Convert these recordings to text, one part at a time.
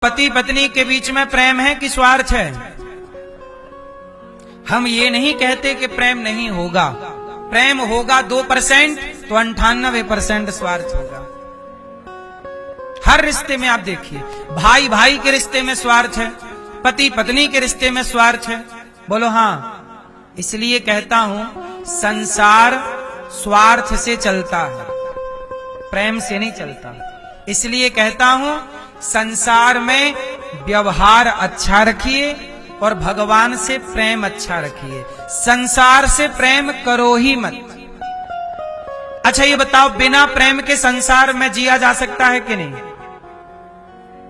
पति पत्नी के बीच में प्रेम है कि स्वार्थ है? हम ये नहीं कहते कि प्रेम नहीं होगा। प्रेम होगा 2% तो 98% स्वार्थ होगा। हर रिश्ते में आप देखिए, भाई भाई के रिश्ते में स्वार्थ है, पति पत्नी के रिश्ते में स्वार्थ है। बोलो हाँ। इसलिए कहता हूं संसार स्वार्थ से चलता है, प्रेम से नहीं चलता। इसलिए कहता हूं संसार में व्यवहार अच्छा रखिए और भगवान से प्रेम अच्छा रखिए। संसार से प्रेम करो ही मत। अच्छा ये बताओ, बिना प्रेम के संसार में जिया जा सकता है कि नहीं?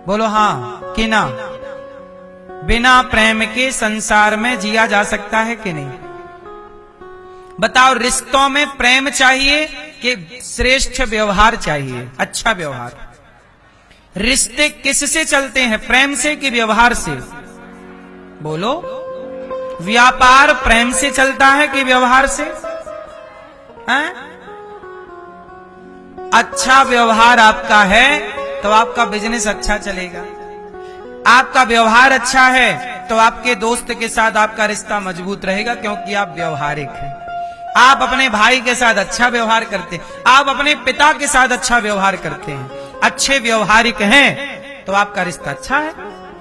बोलो हाँ कि ना? बिना प्रेम के संसार में जिया जा सकता है कि नहीं? बताओ, रिश्तों में प्रेम चाहिए कि श्रेष्ठ व्यवहार चाहिए, अच्छा व्यवहार? रिश्ते किससे चलते हैं, प्रेम से कि व्यवहार से? बोलो। व्यापार प्रेम से चलता है कि व्यवहार से? हैं? अच्छा व्यवहार आपका है तो आपका बिजनेस अच्छा चलेगा। आपका व्यवहार अच्छा है तो आपके दोस्त के साथ आपका रिश्ता मजबूत रहेगा, क्योंकि आप व्यवहारिक हैं। आप अपने भाई के साथ अच्छा व्यवहार करते हैं, आप अपने पिता के साथ अच्छा व्यवहार करते हैं, अच्छे व्यवहारिक हैं तो आपका रिश्ता अच्छा है।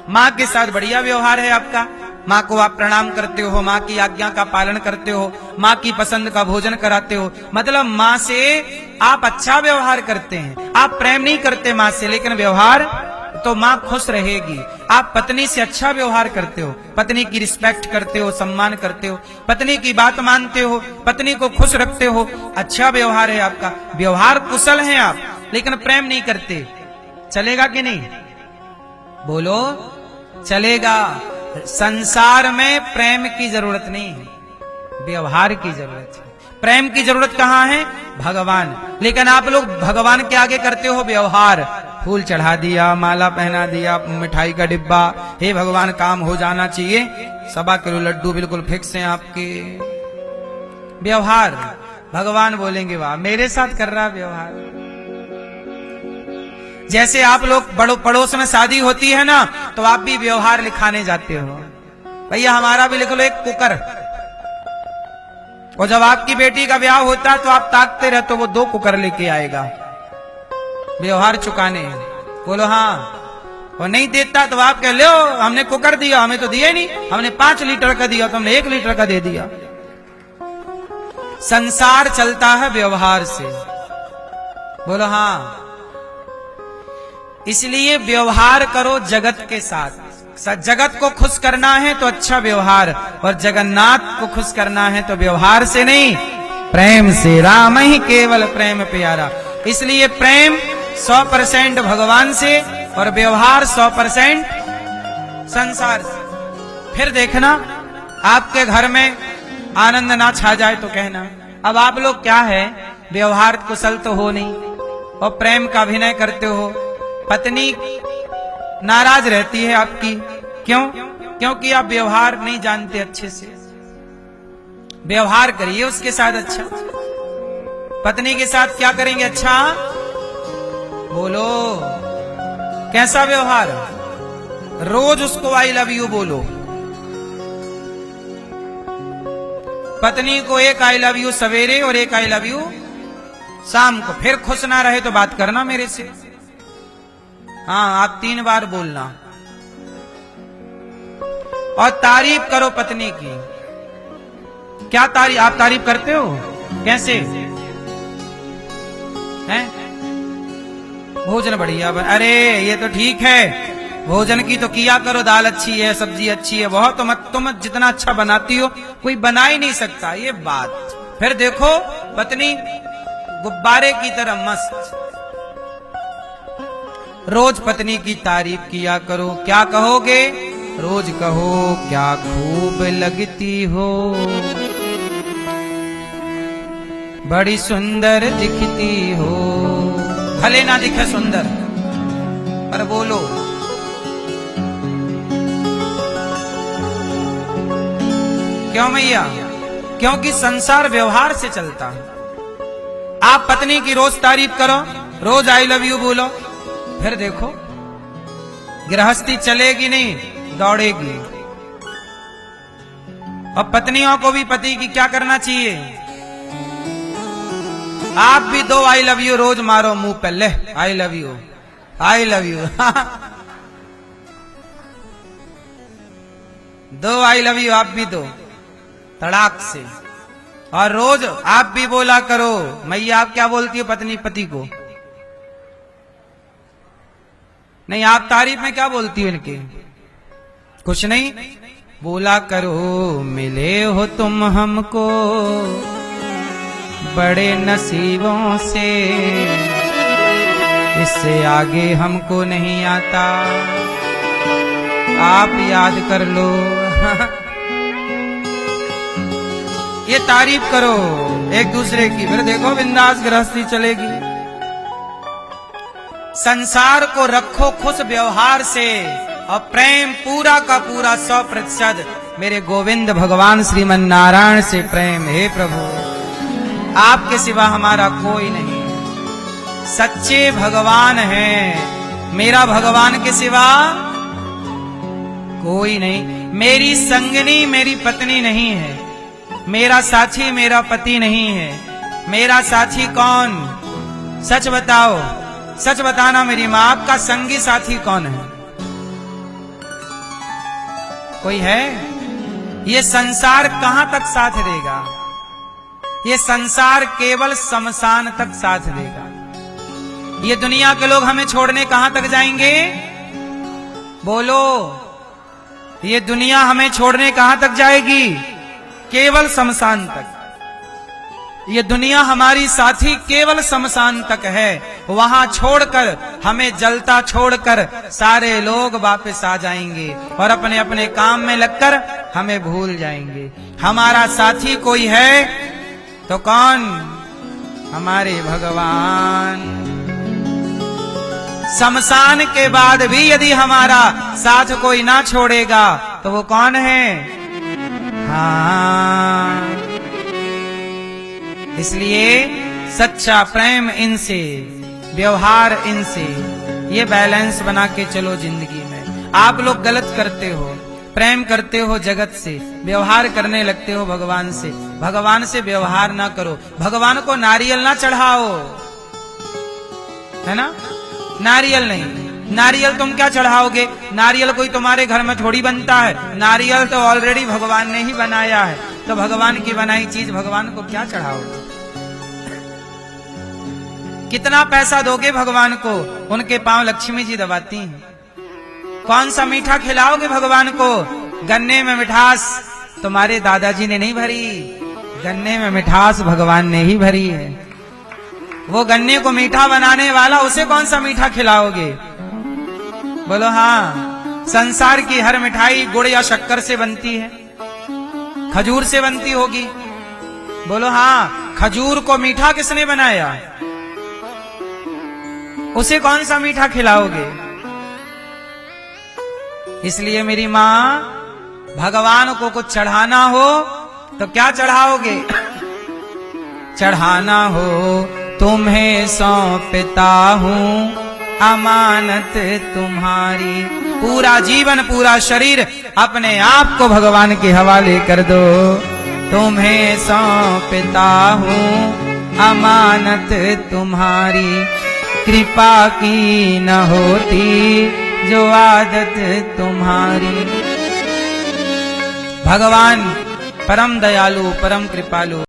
माँ के साथ बढ़िया व्यवहार है आपका, माँ को आप प्रणाम करते हो, माँ की आज्ञा का पालन करते हो, माँ की पसंद का भोजन कराते हो, मतलब माँ से आप अच्छा व्यवहार करते हैं। आप प्रेम नहीं करते माँ से, लेकिन व्यवहार तो माँ खुश रहेगी। आप पत्नी से अच्छा व्यवहार करते हो, पत्नी की रिस्पेक्ट करते हो, सम्मान करते हो, पत्नी की बात मानते हो, पत्नी को खुश रखते हो, अच्छा व्यवहार है आपका। व्यवहार कुशल हैं आप, लेकिन प्रेम नहीं करते, चलेगा कि नहीं? बोलो, चलेगा। संसार में प्रेम की जरूरत नहीं है, व्यवहार की जरूरत है। प्रेम की जरूरत कहाँ है? भगवान। लेकिन आप लोग भगवान के आगे करते हो व्यवहार। फूल चढ़ा दिया, माला पहना दिया, मिठाई का डिब्बा, हे भगवान काम हो जाना चाहिए, 1.25 किलो लड्डू बिल्कुल फिक्स हैं आपके। व्यवहार। भगवान बोलेंगे वाह मेरे साथ कर रहा व्यवहार। जैसे आप लोग बड़ो पड़ोस में शादी होती है ना, तो आप भी व्यवहार लिखाने जाते हो, भैया हमारा भी लिख लो एक कुकर। और जब आपकी बेटी का ब्याह होता है तो आप ताकते रहते हो, वो 2 कुकर लेके आएगा व्यवहार चुकाने। बोलो हाँ। और नहीं देता तो आप कह लो हमने कुकर दिया, हमें तो दिया नहीं, हमने 5 लीटर का दिया, तुमने 1 लीटर का दे दिया। संसार चलता है व्यवहार से। बोलो हाँ। इसलिए व्यवहार करो जगत के साथ। जगत को खुश करना है तो अच्छा व्यवहार, और जगन्नाथ को खुश करना है तो व्यवहार से नहीं, प्रेम से। राम ही केवल प्रेम प्यारा। इसलिए प्रेम 100% भगवान से और व्यवहार 100% संसार से। फिर देखना आपके घर में आनंद ना छा जाए तो कहना। अब आप लोग क्या है, व्यवहार कुशल तो हो नहीं और प्रेम का अभिनय करते हो, पत्नी नाराज रहती है आपकी। क्यों? क्योंकि आप व्यवहार नहीं जानते अच्छे से। व्यवहार करिए उसके साथ अच्छा। पत्नी के साथ क्या करेंगे अच्छा? बोलो, कैसा व्यवहार? रोज उसको आई लव यू बोलो। पत्नी को एक आई लव यू सवेरे और एक आई लव यू शाम को। फिर खुश ना रहे तो बात करना मेरे से। हाँ, आप 3 बार बोलना। और तारीफ करो पत्नी की। क्या तारीफ? आप तारीफ करते हो? कैसे हैं? भोजन बढ़िया, अरे ये तो ठीक है, भोजन की तो किया करो, दाल अच्छी है, सब्जी अच्छी है, बहुत तुम जितना अच्छा बनाती हो कोई बना ही नहीं सकता, ये बात। फिर देखो पत्नी गुब्बारे की तरह मस्त। रोज पत्नी की तारीफ किया करो। क्या कहोगे? रोज कहो क्या खूब लगती हो, बड़ी सुंदर दिखती हो। भले ना दिखे सुंदर, पर बोलो। क्यों भैया? क्योंकि संसार व्यवहार से चलता है। आप पत्नी की रोज तारीफ करो, रोज आई लव यू बोलो, फिर देखो गृहस्थी चलेगी नहीं, दौड़ेगी। और पत्नियों को भी पति की क्या करना चाहिए? आप भी 2 आई लव यू रोज मारो मुंह पे, ले I love you, I love you. 2 I love you आप भी दो तड़ाक से। और रोज आप भी बोला करो। मैया आप क्या बोलती हो पत्नी पति को? नहीं, आप तारीफ में क्या बोलती हो इनके? कुछ नहीं, बोला करो मिले हो तुम हमको बड़े नसीबों से, इससे आगे हमको नहीं आता, आप याद कर लो। ये तारीफ करो एक दूसरे की, फिर देखो बिंदास गृहस्थी चलेगी। संसार को रखो खुश व्यवहार से, और प्रेम पूरा का पूरा 100% मेरे गोविंद भगवान श्रीमन नारायण से प्रेम। हे प्रभु, आपके सिवा हमारा कोई नहीं, सच्चे भगवान हैं, मेरा भगवान के सिवा कोई नहीं। मेरी संगनी मेरी पत्नी नहीं है, मेरा साथी मेरा पति नहीं है। मेरा साथी कौन? सच बताओ, सच बताना मेरी मां, आपका संगी साथी कौन है? कोई है? ये संसार कहां तक साथ देगा? ये संसार केवल शमशान तक साथ देगा। ये दुनिया के लोग हमें छोड़ने कहां तक जाएंगे? बोलो, ये दुनिया हमें छोड़ने कहां तक जाएगी? केवल शमशान तक। ये दुनिया हमारी साथी केवल शमशान तक है। वहां छोड़कर, हमें जलता छोड़कर सारे लोग वापस आ जाएंगे और अपने अपने काम में लगकर हमें भूल जाएंगे। हमारा साथी कोई है तो कौन? हमारे भगवान। शमशान के बाद भी यदि हमारा साथ कोई ना छोड़ेगा तो वो कौन है? हाँ, इसलिए सच्चा प्रेम इनसे, व्यवहार इनसे, ये बैलेंस बना के चलो जिंदगी में। आप लोग गलत करते हो, प्रेम करते हो जगत से, व्यवहार करने लगते हो भगवान से। भगवान से व्यवहार ना करो, भगवान को नारियल ना चढ़ाओ, है ना? नारियल नहीं, नारियल तुम क्या चढ़ाओगे? नारियल कोई तुम्हारे घर में थोड़ी बनता है, नारियल तो ऑलरेडी भगवान ने ही बनाया है। तो भगवान की बनाई चीज भगवान को क्या चढ़ाओगे? कितना पैसा दोगे भगवान को? उनके पांव लक्ष्मी जी दबाती हैं। कौन सा मीठा खिलाओगे भगवान को? गन्ने में मिठास तुम्हारे दादाजी ने नहीं भरी, गन्ने में मिठास भगवान ने ही भरी है। वो गन्ने को मीठा बनाने वाला, उसे कौन सा मीठा खिलाओगे? बोलो हाँ। संसार की हर मिठाई गुड़ या शक्कर से बनती है, खजूर से बनती होगी। बोलो हाँ। खजूर को मीठा किसने बनाया? उसे कौन सा मीठा खिलाओगे? इसलिए मेरी मां, भगवान को कुछ चढ़ाना हो तो क्या चढ़ाओगे? चढ़ाना हो तुम्हें सौंपता हूं अमानत तुम्हारी। पूरा जीवन, पूरा शरीर अपने आप को भगवान के हवाले कर दो। तुम्हें सौंपता हूं अमानत तुम्हारी, कृपा की न होती जो आदत तुम्हारी। भगवान परम दयालु, परम कृपालु।